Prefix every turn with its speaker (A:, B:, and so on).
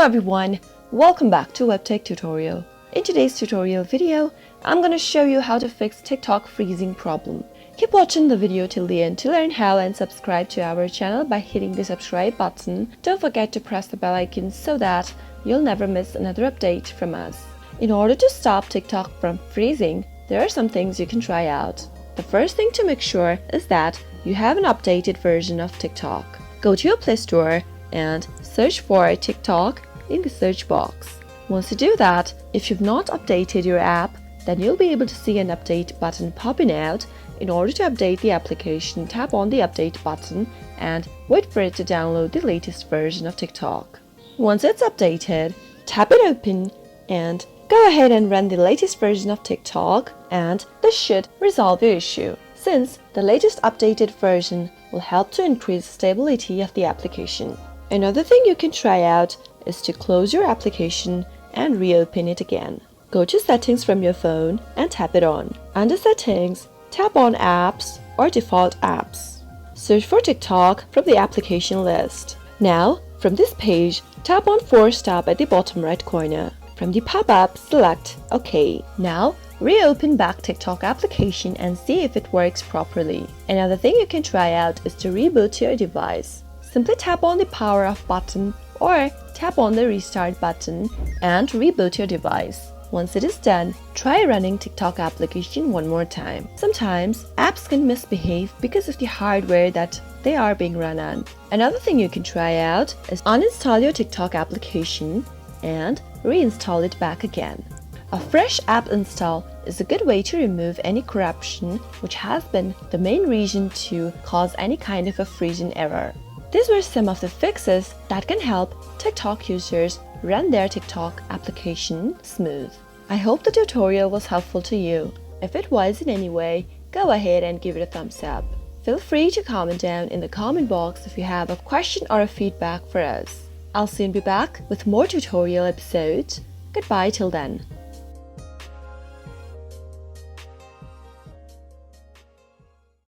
A: everyone, welcome back to Webtech Tutorial. In today's tutorial video, I'm going to show you how to fix TikTok freezing problem. Keep watching the video till the end to learn how, and subscribe to our channel by hitting the subscribe button. Don't forget to press the bell icon so that you'll never miss another update from us. In order to stop TikTok from freezing, there are some things you can try out. The first thing to make sure is that you have an updated version of TikTok. Go to your Play Store and search for TikTok in the search box. Once you do that, if you've not updated your app, then you'll be able to see an update button popping out. In order to update the application, tap on the update button and wait for it to download the latest version of TikTok. Once it's updated, tap it open and go ahead and run the latest version of TikTok, and this should resolve your issue, since the latest updated version will help to increase stability of the application. Another thing you can try out is to close your application and reopen it again. Go to Settings from your phone and tap it on. Under Settings, tap on Apps or Default Apps. Search for TikTok from the application list. Now, from this page, tap on Force Stop at the bottom right corner. From the pop-up, select OK. Now, reopen back TikTok application and see if it works properly. Another thing you can try out is to reboot your device. Simply tap on the power off button or tap on the restart button and reboot your device. Once it is done, try running TikTok application one more time. Sometimes apps can misbehave because of the hardware that they are being run on. Another thing you can try out is uninstall your TikTok application and reinstall it back again. A fresh app install is a good way to remove any corruption, which has been the main reason to cause any kind of a freezing error. These were some of the fixes that can help TikTok users run their TikTok application smooth. I hope the tutorial was helpful to you. If it was in any way, go ahead and give it a thumbs up. Feel free to comment down in the comment box if you have a question or a feedback for us. I'll soon be back with more tutorial episodes. Goodbye till then.